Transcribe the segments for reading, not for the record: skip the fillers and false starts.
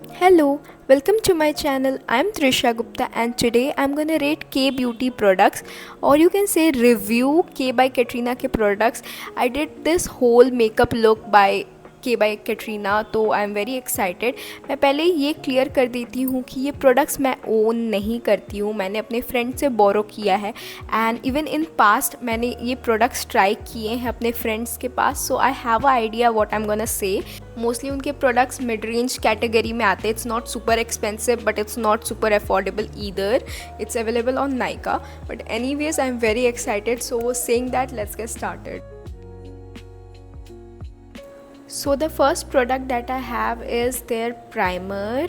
Hello, welcome to my channel. I'm Trisha Gupta and today I'm gonna rate K Beauty products, or you can say review K by Katrina के products. I did this whole makeup look by के by Katrina, तो आई am very excited. मैं पहले ये clear कर देती हूँ कि ये प्रोडक्ट्स मैं ओन नहीं करती हूँ, मैंने अपने फ्रेंड से बोरो किया है एंड इवन इन पास्ट मैंने ये प्रोडक्ट्स ट्राई किए हैं अपने फ्रेंड्स के पास, so I have a idea what I am gonna say. Mostly उनके प्रोडक्ट्स मिड रेंज कैटेगरी में आते हैं। It's not super expensive but it's not super affordable either. It's available on Nykaa, but anyways I am very excited, so saying that let's get started. So the first product that I have is their primer.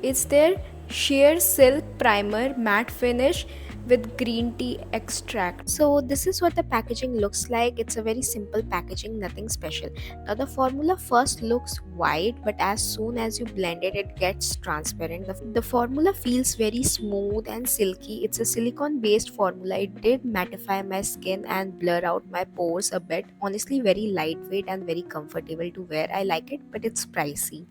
It's their sheer silk primer matte finish with green tea extract. So this is what the packaging looks like. It's a very simple packaging, nothing special. Now the formula first looks white, but as soon as you blend it, it gets transparent. The formula feels very smooth and silky. It's a silicone based formula. It did mattify my skin and blur out my pores a bit. Honestly, very lightweight and very comfortable to wear. I like it, but it's pricey.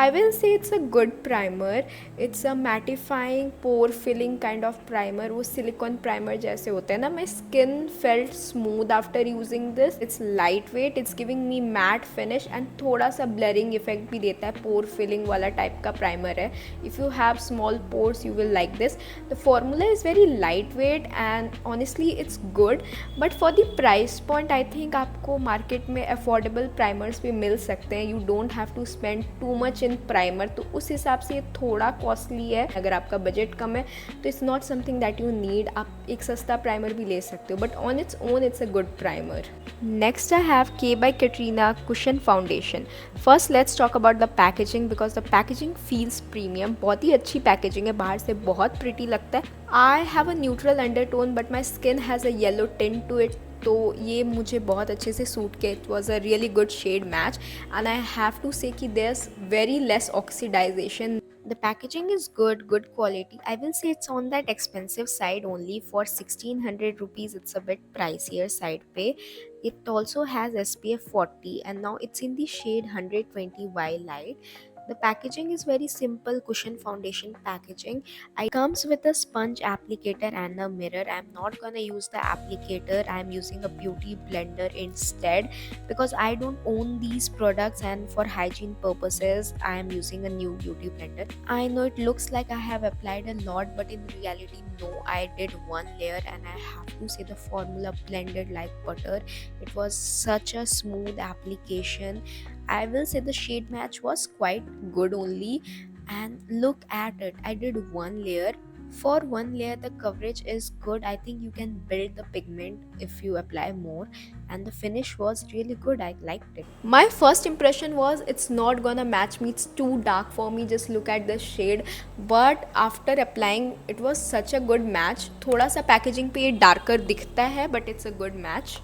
I will say it's a good primer. It's a mattifying pore filling kind of primer. वो silicone primer जैसे होते हैं ना. My skin felt smooth after using this. It's lightweight. It's giving me matte finish and थोड़ा सा blurring effect भी देता है. Pore filling वाला type का primer है. If you have small pores, you will like this. The formula is very lightweight and honestly it's good. But for the price point, I think आपको market में affordable primers भी मिल सकते हैं. You don't have to spend too much in primer, तो उस हिसाब से ये थोड़ा कॉस्टली है। अगर आपका बजट कम है तो it's not something that you need. आप एक सस्ता प्राइमर भी ले सकते हो, but on its own it's a good primer. Next I have K by Katrina cushion foundation. First let's talk about the packaging, because the packaging feels premium. बहुत ही अच्छी पैकेजिंग है, बाहर से बहुत प्रिटी लगता है। I have a neutral undertone but my skin has a yellow tint to it, तो ये मुझे बहुत अच्छे से सूट किया। It was a really good shade match and I have to say कि there is very less oxidization. The packaging is good quality. I will say it's on that expensive side only. For 1600 rupees, it's a bit pricier side pay. It also has SPF 40 and now it's in the shade 120 Y light. The packaging is very simple cushion foundation packaging. I comes with a sponge applicator and a mirror. I'm not gonna use the applicator. I'm using a beauty blender instead because I don't own these products, and for hygiene purposes I am using a new beauty blender. I know it looks like I have applied a lot, but in reality no, I did one layer and I have to say the formula blended like butter. It was such a smooth application. I will say the shade match was quite good only, and look at it. I did one layer. For one layer, the coverage is good. I think you can build the pigment if you apply more, and the finish was really good. I liked it. My first impression was it's not gonna match me, it's too dark for me. Just look at the shade, but after applying, it was such a good match. थोड़ा सा packaging पे ये darker दिखता है, but it's a good match.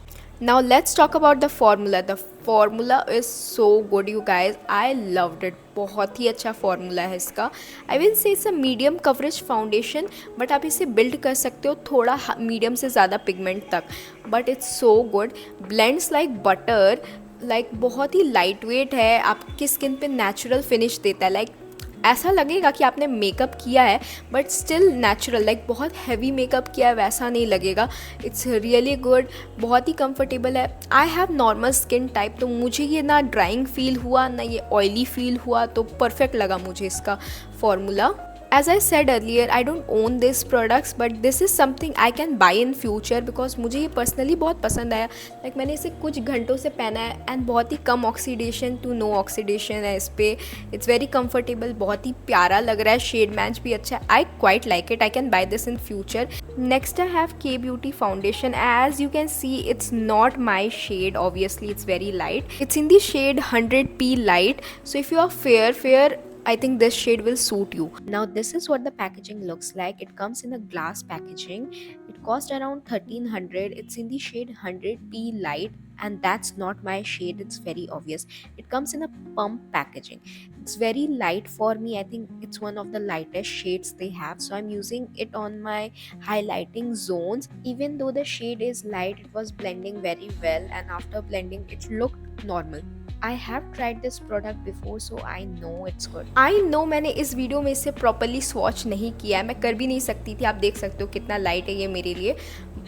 Now let's talk about the formula. The formula is so good, you guys. I loved it. बहुत ही अच्छा formula है इसका. I will say it's a medium coverage foundation, but आप इसे build कर सकते हो थोड़ा मीडियम से ज़्यादा पिगमेंट तक. But it's so good, blends like butter. Like बहुत ही लाइट वेट है, आपकी स्किन पे नेचुरल फिनिश देता है. लाइक ऐसा लगेगा कि आपने मेकअप किया है बट स्टिल नेचुरल. लाइक बहुत हैवी मेकअप किया है वैसा नहीं लगेगा. इट्स रियली गुड, बहुत ही कंफर्टेबल है. I have normal skin type, तो मुझे ये ना ड्राइंग फील हुआ ना ये ऑयली फील हुआ, तो परफेक्ट लगा मुझे इसका formula. As I said earlier, I don't own these products, but this is something I can buy in future because मुझे ये पर्सनली बहुत पसंद आया. लाइक मैंने इसे कुछ घंटों से पहना है एंड बहुत ही कम ऑक्सीडेशन टू नो ऑक्सीडेशन है इस पर. इट्स वेरी कंफर्टेबल, बहुत ही प्यारा लग रहा है. शेड मैच भी अच्छा है. I quite like it. I can buy this in future. Next I have K beauty foundation. As you can see it's not my shade. Obviously it's very light. It's in the shade 100p light. So if you are fair, I think this shade will suit you. Now this is what the packaging looks like. It comes in a glass packaging. It cost around 1300. It's in the shade 100p light, and that's not my shade. It's very obvious. It comes in a pump packaging. It's very light for me. I think it's one of the lightest shades they have, so I'm using it on my highlighting zones. Even though the shade is light, it was blending very well, and after blending it looked normal. I have tried this product before, so I know it's good. I know मैंने इस video में इसे properly swatch नहीं किया है, मैं कर भी नहीं सकती थी, आप देख सकते हो कितना लाइट है ये मेरे लिए.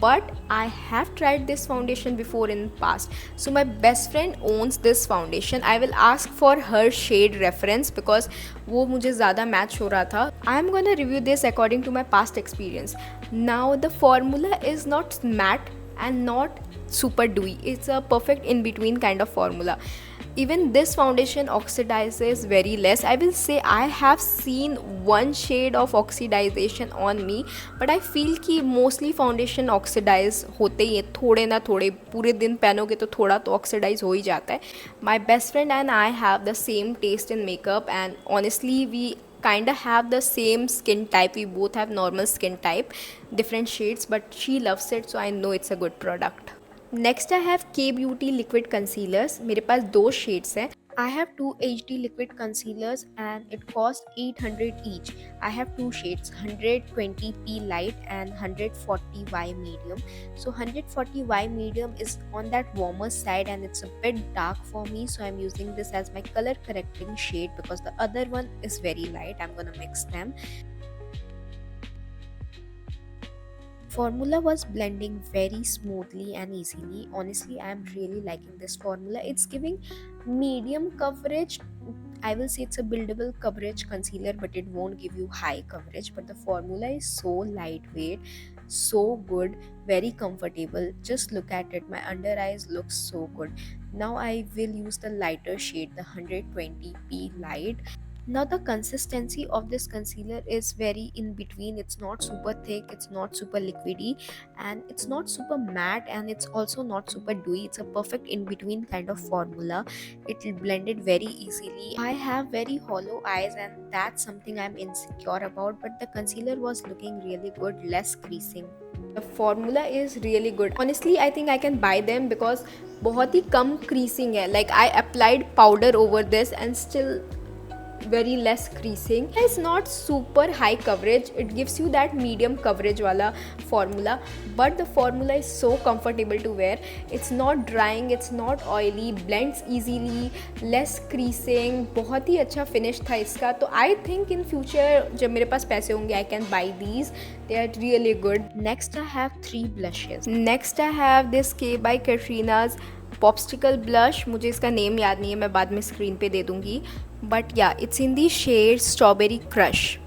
But I have tried this foundation before in past. So my best friend owns this foundation. I will ask for her shade reference because वो मुझे ज़्यादा मैच हो रहा था. I am gonna review this according to my past experience. Now the formula is not matte and not super dewy. It's a perfect in between kind of formula. Even this foundation oxidizes very less. I will say I have seen one shade of oxidization on me, but I feel कि mostly foundation oxidize होते ही है, थोड़े ना थोड़े, पूरे दिन पहनोगे तो थोड़ा तो oxidize हो ही जाता है. My best friend and I have the same taste in makeup, and honestly we kind of have the same skin type. We both have normal skin type, different shades, but she loves it, so I know it's a good product. Next I have K beauty liquid concealers. मेरे पास 2 shades हैं. I have 2 HD liquid concealers and it cost 800 each. I have 2 shades, 120p light and 140y medium. So 140y medium is on that warmer side and it's a bit dark for me, so I'm using this as my color correcting shade because the other one is very light. I'm gonna mix them. Formula was blending very smoothly and easily. Honestly, I am really liking this formula. It's giving medium coverage. I will say it's a buildable coverage concealer, but it won't give you high coverage. But the formula is so lightweight, so good, very comfortable. Just look at it. My under eyes looks so good. Now I will use the lighter shade, the 120p light. Now the consistency of this concealer is very in between. It's not super thick, it's not super liquidy, and it's not super matte, and it's also not super dewy. It's a perfect in between kind of formula. It will blend it very easily. I have very hollow eyes and that's something I'm insecure about, but the concealer was looking really good, less creasing. The formula is really good. Honestly, I think I can buy them because बहुत ही कम creasing है. Like I applied powder over this and still very less creasing. It's not super high coverage, it gives you that medium coverage wala formula, but the formula is so comfortable to wear. It's not drying, it's not oily, blends easily, less creasing. बहुत ही अच्छा finish था इसका. तो I think in future जब मेरे पास पैसे होंगे I can buy these. They are really good. Next I have 3 blushes. Next I have this K by Katrina's popsicle blush. मुझे इसका नेम याद नहीं है, मैं बाद में स्क्रीन पे दे दूँगी. But yeah it's in the shade strawberry crush.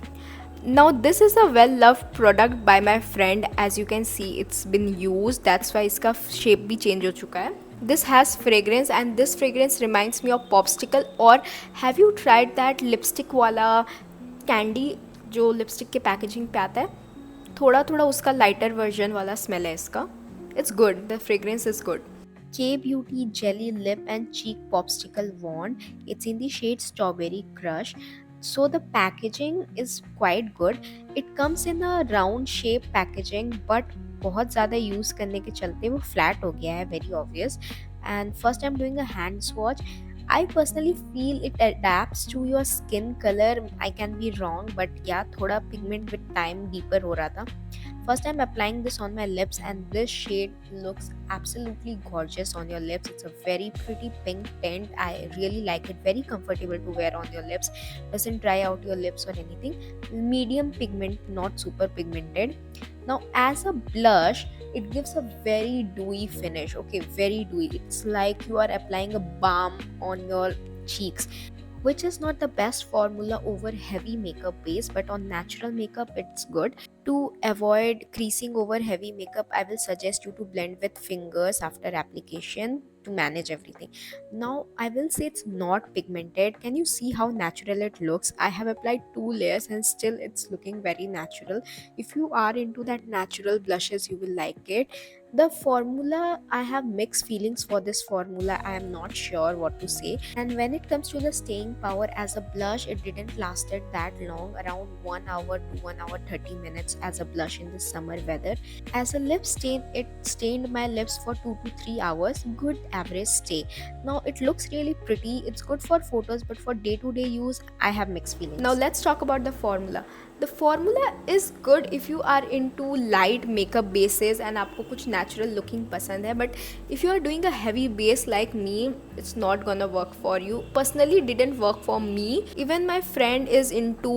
Now this is a well loved product by my friend. As you can see, it's been used, that's why इसका शेप भी चेंज हो चुका है. This has fragrance and this fragrance reminds me of popsicle. और have you tried that lipstick वाला candy जो lipstick के packaging पे आता है, थोड़ा थोड़ा उसका लाइटर वर्जन वाला स्मेल है इसका. It's good, the fragrance is good. K Beauty Jelly Lip and Cheek Popsicle Wand. It's in the shade Strawberry Crush. So the packaging is quite good. It comes in a round shape packaging, but बहुत ज़्यादा use करने के चलते वो flat हो गया है, very obvious. And first I'm doing a hand swatch. I personally feel it adapts to your skin color. I can be wrong, but yeah, थोड़ा pigment with time deeper हो रहा था. First I'm applying this on my lips and this shade looks absolutely gorgeous on your lips. It's a very pretty pink tint. I really like it. Very comfortable to wear on your lips. Doesn't dry out your lips or anything. Medium pigment, not super pigmented. Now as a blush, it gives a very dewy finish. Okay, very dewy. It's like you are applying a balm on your cheeks, which is not the best formula over heavy makeup base, but on natural makeup it's good. To avoid creasing over heavy makeup, I will suggest you to blend with fingers after application to manage everything. Now I will say it's not pigmented. Can you see how natural it looks? I have applied 2 layers and still it's looking very natural. If you are into that natural blushes, you will like it. The formula, I have mixed feelings for this formula. I am not sure what to say. And when it comes to the staying power, as a blush, it didn't lasted that long, around 1 hour to 1 hour 30 minutes as a blush in the summer weather. As a lip stain, it stained my lips for 2 to 3 hours. Good average stay. Now it looks really pretty. It's good for photos, but for day-to-day use, I have mixed feelings. Now let's talk about the formula. The formula is good if you are into light makeup bases and आपको कुछ natural looking पसंद है, but if you are doing a heavy base like me, it's not gonna work for you. Personally didn't work for me. Even my friend is into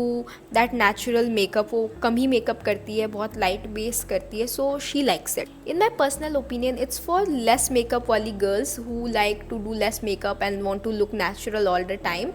that natural makeup. वो कम ही makeup करती है, बहुत light base करती है, so she likes it. In my personal opinion it's for less makeup वाली girls who like to do less makeup and want to look natural all the time.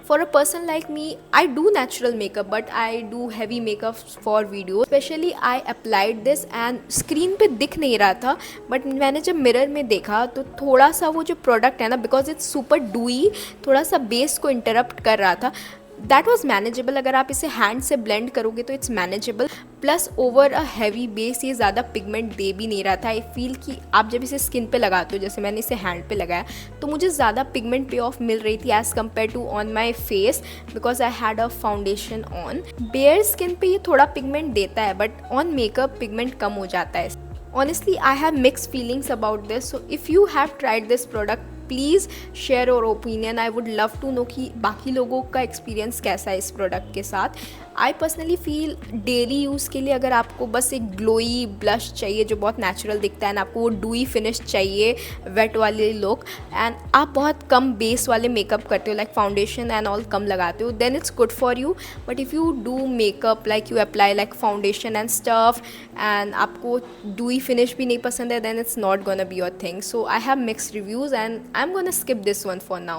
For a person like me, I do natural makeup, but I do heavy makeup for video. Especially I applied this and screen पे दिख नहीं रहा था, but मैंने जब mirror में देखा तो थोड़ा सा वो जो प्रोडक्ट है ना, बिकॉज इट्स सुपर डूई, थोड़ा सा बेस को इंटरप्ट कर रहा था. That was manageable. अगर आप इसे हैंड से ब्लेंड करोगे तो it's manageable. Plus over a heavy base ये ज़्यादा पिगमेंट दे भी नहीं रहा था. आई फील कि आप जब इसे स्किन पे लगाते हो, जैसे मैंने इसे हैंड पे लगाया, तो मुझे ज़्यादा पिगमेंट पे ऑफ मिल रही थी as compared to on my face, because I had a foundation on. Bare skin पे ये थोड़ा पिगमेंट देता है, बट ऑन मेकअप पिगमेंट कम हो जाता है. Honestly, I have mixed feelings about this. So if you have tried this product, please share और opinion. I would love to know कि बाकी लोगों का एक्सपीरियंस कैसा है इस प्रोडक्ट के साथ. आई पर्सनली फील डेली यूज़ के लिए अगर आपको बस एक ग्लोई ब्लश चाहिए जो बहुत नेचुरल दिखता है, एंड आपको वो डूई फिनिश चाहिए, वेट वाले लुक, एंड आप बहुत कम बेस वाले मेकअप करते हो, लाइक फाउंडेशन एंड ऑल कम लगाते हो, then it's good for you. But if you do makeup like you apply like foundation and stuff, and आपको डूई फिनिश भी नहीं पसंद है, then it's not gonna be your thing. So I have mixed reviews and I'm gonna skip this one for now.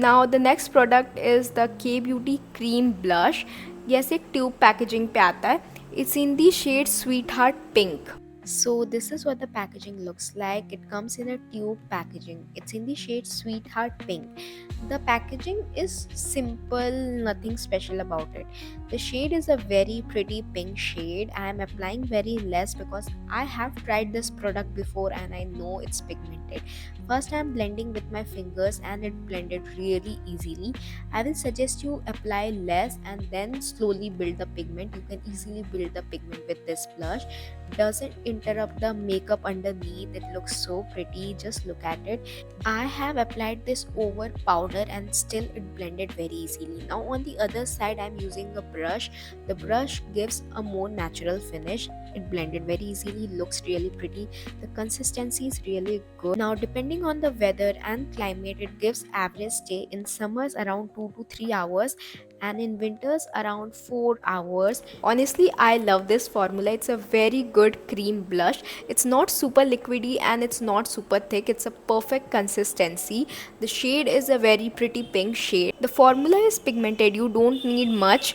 Now the next product is the K Beauty Cream Blush. ये ऐसे एक tube packaging पे आता है. It's in the shade Sweetheart Pink. So this is what the packaging looks like. It comes in a tube packaging. It's in the shade Sweetheart Pink. The packaging is simple, nothing special about it. The shade is a very pretty pink shade. I am applying very less because I have tried this product before and I know it's pigmented. First I am blending with my fingers and it blended really easily. I will suggest you apply less and then slowly build the pigment. You can easily build the pigment with this blush. Doesn't interrupt the makeup underneath. It looks so pretty. Just look at it. I have applied this over powder and still it blended very easily. Now on the other side I'm using a brush. The brush gives a more natural finish. It blended very easily, looks really pretty. The consistency is really good. Now depending on the weather and climate, it gives average stay. In summers around 2 to 3 hours and in winters around 4 hours. Honestly, I love this formula. It's a very good cream blush. It's not super liquidy and it's not super thick. It's a perfect consistency. The shade is a very pretty pink shade. The formula is pigmented. You don't need much.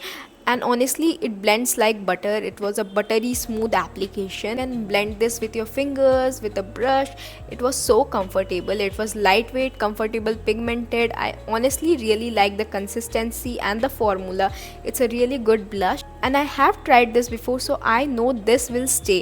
And honestly, it blends like butter. It was a buttery smooth application, and blend this with your fingers, with a brush. It was so comfortable. It was lightweight, comfortable, pigmented. I honestly really like the consistency and the formula. It's a really good blush and I have tried this before, so I know this will stay.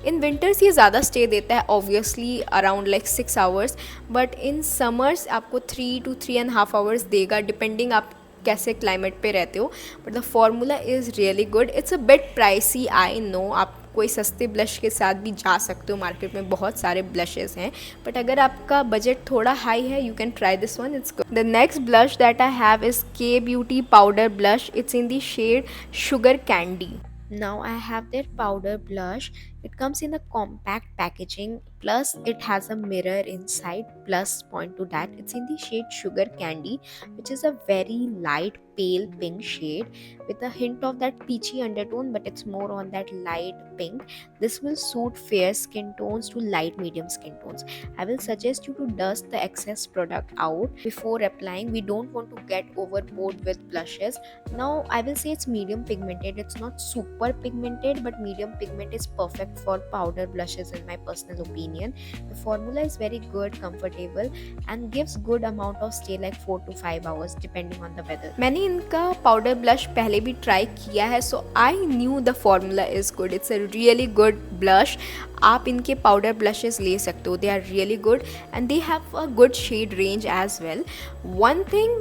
In winters ये ज़्यादा stay देता है obviously around like 6 hours, but in summers आपको 3 to 3.5 hours देगा, depending आप कैसे climate पे रहते हो. But the formula is really good. It's a bit pricey, I know. आप कोई सस्ते ब्लश के साथ भी जा सकते हो, मार्केट में बहुत सारे ब्लशेस हैं, बट अगर आपका बजट थोड़ा हाई है, you can try this one. It's good. The next blush that I have is K beauty powder blush. It's in the shade sugar candy. Now I have their powder blush. It comes in a compact packaging, plus it has a mirror inside. Plus point to that, it's in the shade Sugar Candy, which is a very light pale pink shade with a hint of that peachy undertone, but it's more on that light pink. This will suit fair skin tones to light medium skin tones. I will suggest you to dust the excess product out before applying. We don't want to get overboard with blushes. Now I will say it's medium pigmented. It's not super pigmented, but medium pigment is perfect for powder blushes in my personal opinion. The formula is very good, comfortable and gives good amount of stay like 4 to 5 hours depending on the weather. मैंने इनका powder blush पहले भी try किया है, so I knew the formula is good. It's a really good blush. आप इनके powder blushes ले सकते हो. They are really good and they have a good shade range as well. One thing,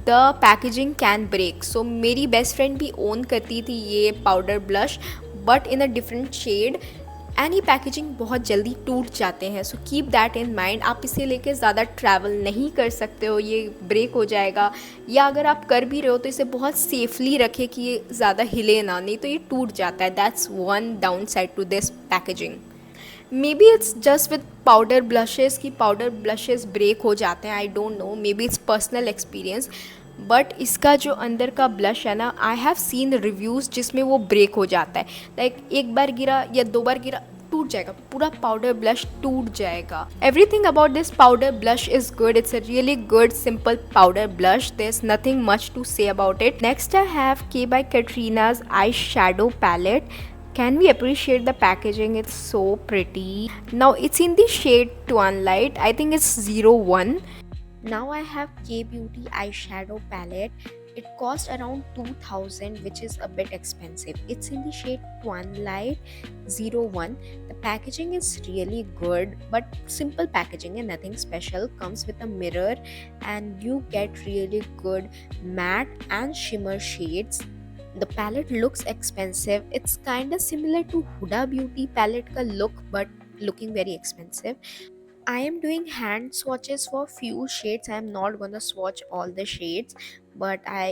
the packaging can break. So मेरी best friend भी own करती थी ये powder blush, but in a different shade, and ये packaging बहुत जल्दी टूट जाते हैं. So keep that in mind. आप इसे लेके ज़्यादा ट्रैवल नहीं कर सकते हो, ये ब्रेक हो जाएगा, या अगर आप कर भी रहे हो तो इसे बहुत सेफली रखें कि ये ज़्यादा हिले ना, नहीं तो ये टूट जाता है. That's one downside to this packaging. Maybe it's just with powder blushes कि पाउडर ब्लशेस ब्रेक हो जाते हैं, I don't know, maybe it's personal experience. But इसका जो अंदर का ब्लश है ना, आई हैव सीन रिव्यूज़ जिसमें वो ब्रेक हो जाता है, लाइक एक बार गिरा या दो बार गिरा टूट जाएगा, पूरा पाउडर ब्लश टूट जाएगा। Everything about this powder blush is good, it's a really good simple powder blush, there is nothing much to say about it. Next I have K by Katrina's eye shadow palette. Can we appreciate the packaging? It's so pretty. Now it's in the shade Twilight. I think it's 01. Now I have K Beauty eyeshadow palette. It cost around 2000, which is a bit expensive. It's in the shade Twilight 01. The packaging is really good, but simple packaging and nothing special. Comes with a mirror and you get really good matte and shimmer shades. The palette looks expensive. It's kind of similar to Huda Beauty palette ka look, but looking very expensive. I am doing hand swatches for few shades. I am not gonna swatch all the shades, but I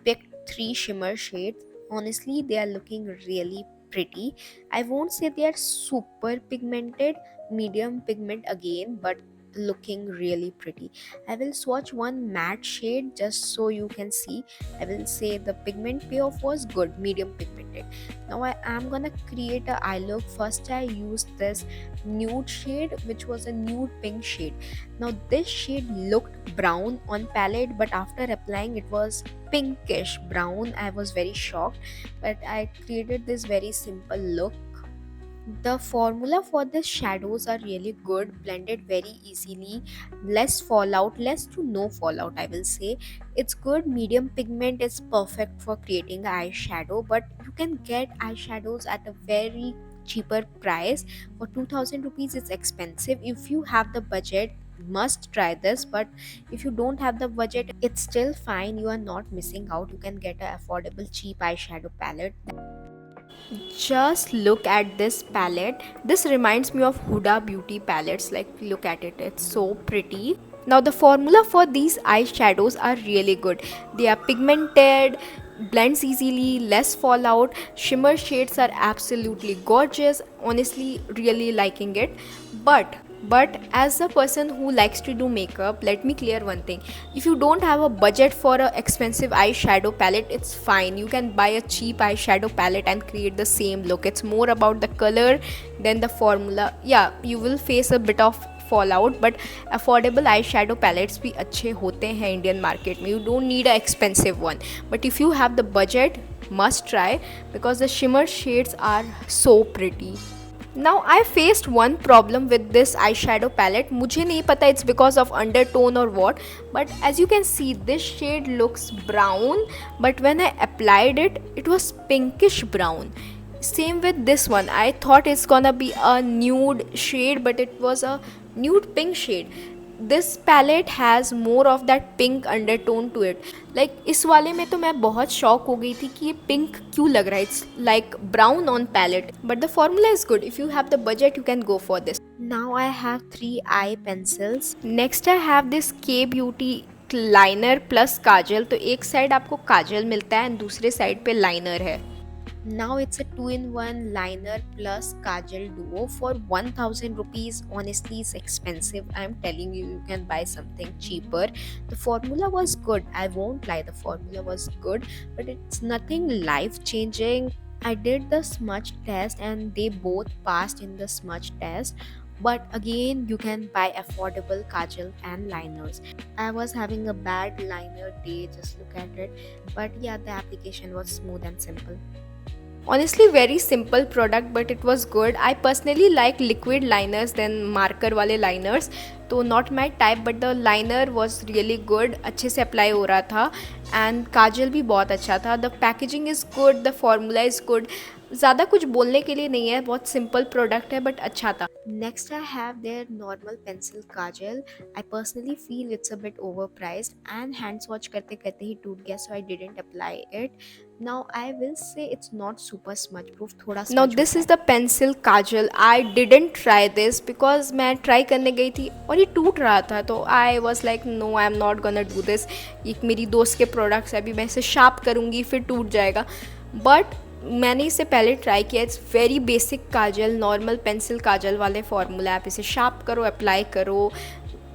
picked 3 shimmer shades. Honestly, they are looking really pretty. I won't say they are super pigmented, medium pigment again, but looking really pretty. I will swatch one matte shade just so you can see. I will say the pigment payoff was good, medium pigmented. Now I am gonna create a eye look. First I used this nude shade, which was a nude pink shade. Now this shade looked brown on palette, but after applying it was pinkish brown. I was very shocked, but I created this very simple look. The formula for the shadows are really good, blended very easily, less fallout, less to no fallout, I will say. It's good, medium pigment is perfect for creating an eyeshadow, but you can get eyeshadows at a very cheaper price. For 2000 rupees it's expensive. If you have the budget, must try this, but if you don't have the budget, it's still fine, you are not missing out. You can get an affordable cheap eyeshadow palette. Just look at this palette. This reminds me of Huda Beauty palettes. Like, look at it, it's so pretty. Now the formula for these eyeshadows are really good. They are pigmented, blends easily, less fallout. Shimmer shades are absolutely gorgeous. Honestly, really liking it. But as a person who likes to do makeup, let me clear one thing. If you don't have a budget for an expensive eyeshadow palette, it's fine. You can buy a cheap eyeshadow palette and create the same look. It's more about the color than the formula. Yeah, you will face a bit of fallout, but affordable eyeshadow palettes भी अच्छे होते हैं Indian market में. You don't need an expensive one, but if you have the budget, must try because the shimmer shades are so pretty. Now I faced one problem with this eyeshadow palette. मुझे नहीं पता it's because of undertone or what, but as you can see this shade looks brown, but when I applied it, it was pinkish brown. Same with this one. I thought it's gonna be a nude shade, but it was a nude pink shade. This palette has more of that pink undertone to it. Like इस वाले में तो मैं बहुत shock हो गई थी कि ये पिंक क्यों लग रहा है. It's like brown on palette, but the formula is good. If you have the budget, you can go for this. Now I have 3 eye pencils. Next I have this K Beauty liner plus kajal. तो एक side आपको काजल मिलता है and दूसरे side पे liner है. Now it's a 2-in-1 liner plus kajal duo for 1000 rupees. Honestly, it's expensive. I'm telling you, you can buy something cheaper. The formula was good. I won't lie, the formula was good, but it's nothing life changing. I did the smudge test and they both passed in the smudge test. But again, you can buy affordable kajal and liners. I was having a bad liner day, just look at it. But yeah, the application was smooth and simple. Honestly, very simple product, but it was good. I personally like liquid liners than marker वाले liners. तो not my type, but the liner was really good. अच्छे से apply हो रहा था and काजल भी बहुत अच्छा था. The packaging is good, the formula is good. ज़्यादा कुछ बोलने के लिए नहीं है, बहुत सिंपल प्रोडक्ट है बट अच्छा था. Next I have their normal pencil kajal. I personally feel it's a bit over priced and hand swatch करते करते ही टूट गया, so I didn't apply it. Now I will say it's not super smudge proof. थोड़ा now this is the pencil kajal. I didn't try this because मैं try करने गई थी और ये टूट रहा था, तो I was like no, I am not gonna do this. ये मेरी दोस्त के प्रोडक्ट्स है, अभी मैं इसे शार्प करूँगी फिर टूट जाएगा. बट मैंने इसे पहले ट्राई किया, it's very basic kajal, normal pencil kajal वाले फार्मूला। आप इसे शार्प करो, अप्लाई करो,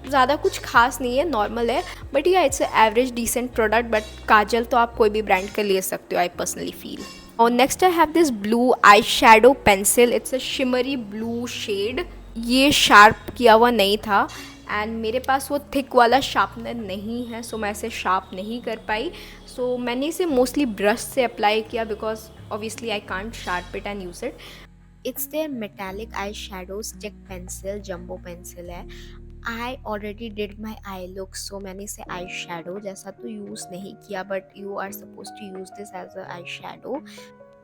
ज़्यादा कुछ खास नहीं है, नॉर्मल है, but yeah it's average decent product. But kajal तो आप कोई भी ब्रांड का ले सकते हो, आई पर्सनली फील। और next I have this blue eye shadow pencil, it's a shimmery blue shade. ये शार्प किया हुआ नहीं था एंड मेरे पास वो थिक वाला शार्पनर नहीं है, सो मैं इसे शार्प नहीं कर पाई। सो मैंने इसे मोस्टली ब्रश से अप्लाई किया because obviously I can't sharp it and use it. It's their metallic eye shadow stick pencil, jumbo pencil है। I already did my eye look, so मैंने इसे आई शेडो जैसा तो यूज़ नहीं किया, but you are suppose to use this as a eye shadow.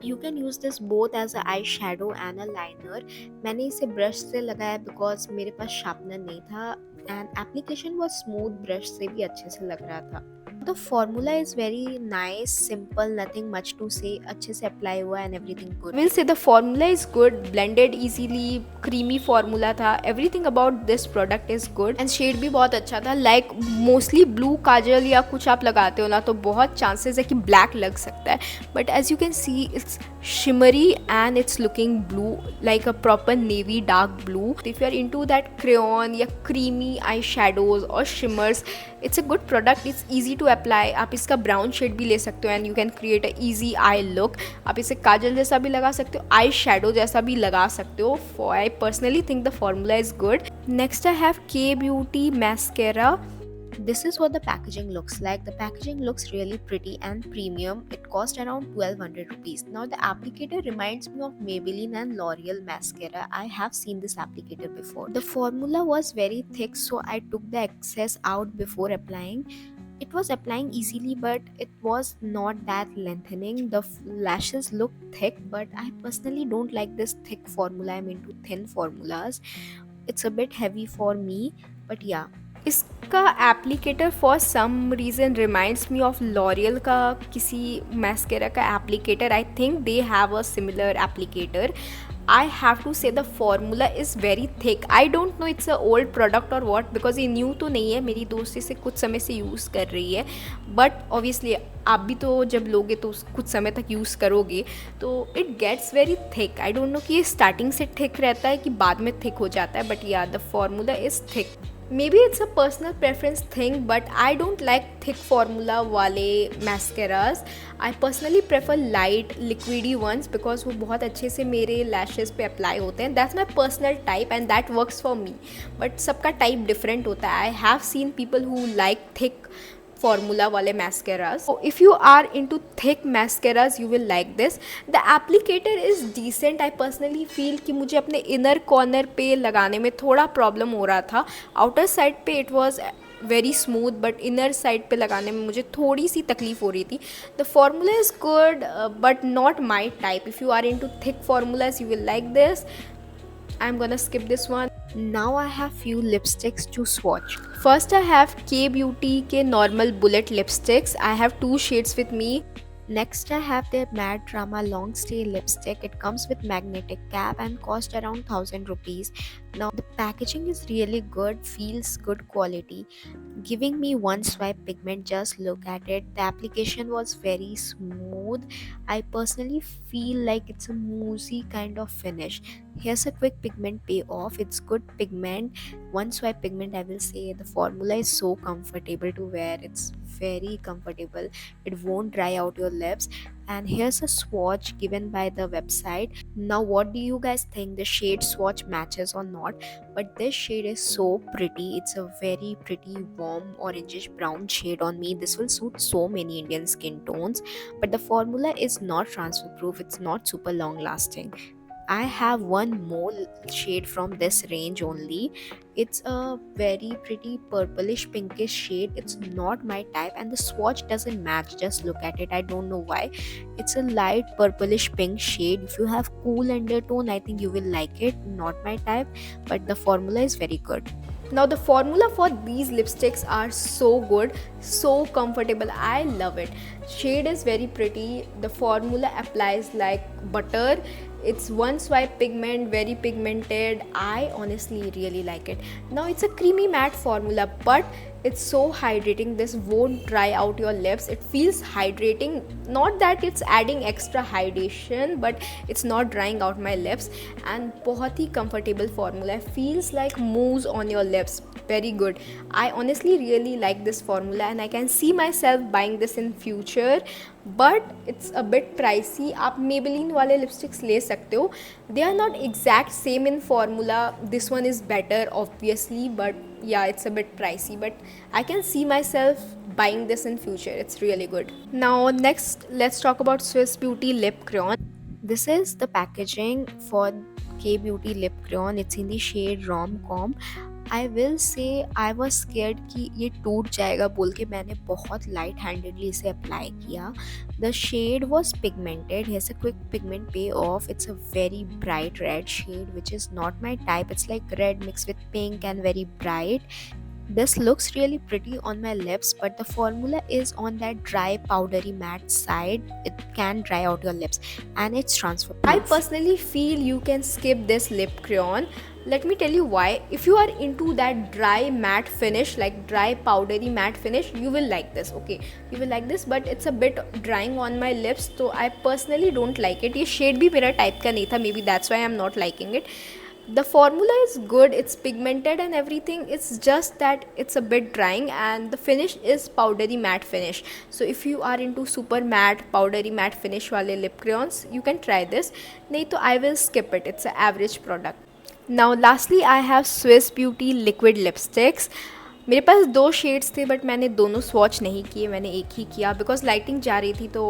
You can use this both as a eye shadow and a liner. मैंने इसे brush से लगाया बिकॉज मेरे पास शार्पनर नहीं था and application was smooth, brush से भी अच्छे से लग रहा था। The formula is very nice, simple, nothing much to say, अच्छे से अप्लाई हुआ and everything good. Will say the formula is good, blended easily, creamy formula था, everything about this product is good and shade भी बहुत अच्छा था। Like mostly blue काजल या कुछ आप लगाते हो ना तो बहुत चांसेस है कि ब्लैक लग सकता है, but as you can see it's shimmery and it's looking blue like a proper navy dark blue. If you are into that crayon या creamy eyeshadows or shimmers, it's a good product. It's easy to apply. आप इसका brown shade भी ले सकते हो and you can create a easy eye look. आप इसे काजल जैसा भी लगा सकते हो, आई शेडो जैसा भी लगा सकते हो. I personally think the formula is good. Next I have K Beauty mascara. This is what the packaging looks like. The packaging looks really pretty and premium. It cost around 1200 rupees. Now the applicator reminds me of Maybelline and L'Oreal mascara. I have seen this applicator before. The formula was very thick, so I took the excess out before applying. It was applying easily, but it was not that lengthening. The lashes look thick, but I personally don't like this thick formula. I'm into thin formulas. It's a bit heavy for me, but yeah. इसका applicator for some reason reminds me of L'Oreal का किसी mascara का applicator. I think they have a similar applicator. I have to say the formula is very thick. I don't know it's a old product और what, because ये new तो नहीं है, मेरी दोस्त इसे कुछ समय से यूज़ कर रही है, बट ऑब्वियसली आप भी तो जब लोगे तो कुछ समय तक यूज़ करोगे तो it gets very thick. I don't know कि ये स्टार्टिंग से थिक रहता है कि बाद में थिक हो जाता है, बट या the formula is thick. Maybe it's a personal preference thing, but I don't like thick formula वाले mascaras. I personally prefer light liquidy ones because वो बहुत अच्छे से मेरे lashes पे apply होते हैं. That's my personal type and that works for me. But सबका type different होता है. I have seen people who like thick formula वाले mascaras. So if you are into thick mascaras, you will like this. The applicator is decent. I personally feel कि मुझे अपने inner corner पे लगाने में थोड़ा problem हो रहा था. Outer side पे it was very smooth, but inner side पे लगाने में मुझे थोड़ी सी तकलीफ हो रही थी. The formula is good, but not my type. If you are into thick formulas, you will like this. I'm gonna skip this one. Now I have few lipsticks to swatch. First I have K Beauty के normal bullet lipsticks. I have 2 shades with me. Next I have their Mad Drama Long Stay lipstick. It comes with magnetic cap and cost around 1000 rupees. Now the packaging is really good, feels good quality, giving me one swipe pigment. Just look at it. The application was very smooth. I personally feel like it's a moussey kind of finish. Here's a quick pigment payoff. It's good pigment, one swipe pigment. I will say the formula is so comfortable to wear. It's very comfortable. It won't dry out your lips. And here's a swatch given by the website. Now what do you guys think, the shade swatch matches or not? But this shade is so pretty. It's a very pretty warm orangish brown shade on me. This will suit so many Indian skin tones, but the formula is not transfer proof. It's not super long lasting. I have one more shade from this range only. It's a very pretty purplish pinkish shade. It's not my type and the swatch doesn't match. Just look at it. I don't know why. It's a light purplish pink shade. If you have cool undertone, I think you will like it. Not my type, but the formula is very good. Now the formula for these lipsticks are so good, so comfortable. I love it. Shade is very pretty. The formula applies like butter. it's one swipe pigment, very pigmented. I honestly really like it. Now it's a creamy matte formula, but it's so hydrating. This won't dry out your lips. It feels hydrating, not that it's adding extra hydration, but it's not drying out my lips. And बहुत ही comfortable formula, feels like mousse on your lips. Very good. I honestly really like this formula and I can see myself buying this in future, but it's a bit pricey. आप Maybelline वाले lipsticks ले सकते हो. They are not exact same in formula. This one is better obviously, but yeah, it's a bit pricey, but I can see myself buying this in future. It's really good. Now next, let's talk about Swiss Beauty lip crayon. This is the packaging for K Beauty lip crayon. It's in the shade rom com. I will say I was scared कि ये टूट जाएगा बोल के मैंने बहुत light handedly इसे apply किया. The shade was pigmented. Here's a quick pigment pay off. It's a very bright red shade which is not my type. It's like red mix with pink and very bright. This looks really pretty on my lips, but the formula is on that dry powdery matte side. It can dry out your lips and it's transfer proof. I personally feel you can skip this lip crayon. Let me tell you why. If you are into that dry matte finish, like dry powdery matte finish, you will like this. Okay, you will like this, but it's a bit drying on my lips, so I personally don't like it. ये shade भी मेरा type का नहीं था, maybe that's why I'm not liking it. The formula is good, it's pigmented and everything. It's just that it's a bit drying and the finish is powdery matte finish. So if you are into super matte powdery matte finish wale lip crayons, you can try this. Nahi to I will skip it. It's an average product. Now lastly I have Swiss Beauty liquid lipsticks. मेरे पास 2 shades थे but मैंने दोनों swatch नहीं किए, मैंने एक ही किया because lighting जा रही थी तो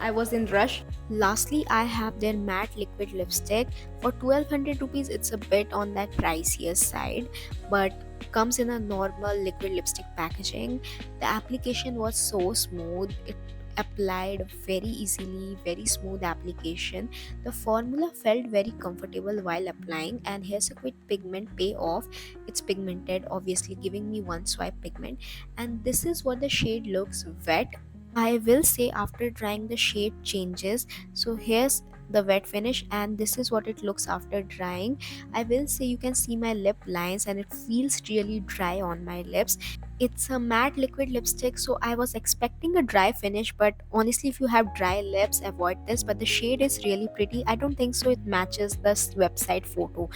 I was in rush. Lastly, I have their matte liquid lipstick. For 1200 rupees, it's a bit on that pricier side, but comes in a normal liquid lipstick packaging. The application was so smooth. It applied very easily, very smooth application. The formula felt very comfortable while applying, and here's a quick pigment payoff. It's pigmented, obviously giving me one swipe pigment, and this is what the shade looks wet. I will say after drying the shade changes. So here's the wet finish and this is what it looks after drying. I will say you can see my lip lines and it feels really dry on my lips. It's a matte liquid lipstick, so I was expecting a dry finish, but honestly if you have dry lips, avoid this. But the shade is really pretty. I don't think so it matches this website photo.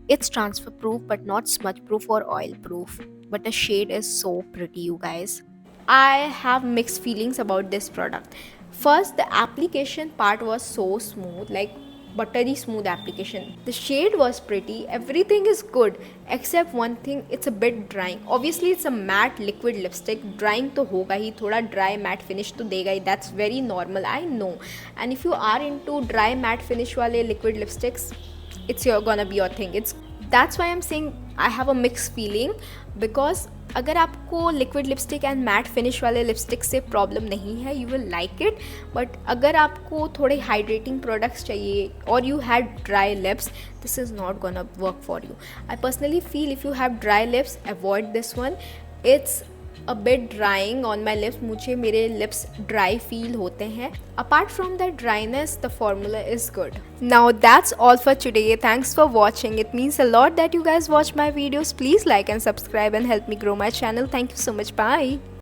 It's transfer proof but not smudge proof or oil proof, but the shade is so pretty, you guys. I have mixed feelings about this product. First, the application part was so smooth, like buttery smooth application. The shade was pretty, everything is good except one thing, it's a bit drying. Obviously it's a matte liquid lipstick, drying तो होगा ही, थोड़ा dry matte finish तो देगा ही, that's very normal, I know. And if you are into dry matte finish वाले liquid lipsticks, it's gonna be your thing. That's why I'm saying I have a mixed feeling, because अगर आपको liquid lipstick and matte finish वाले lipstick से problem नहीं है, you will like it. But अगर आपको थोड़े हाइड्रेटिंग प्रोडक्ट्स चाहिए और you had dry lips, this is not gonna work for you. I personally feel if you have dry lips, avoid this one. It's a bit drying on my lips. मुझे मेरे lips dry feel होते हैं. Apart from that dryness, the formula is good. Now that's all for today. Thanks for watching. It means a lot that you guys watch my videos. Please like and subscribe and help me grow my channel. Thank you so much. Bye.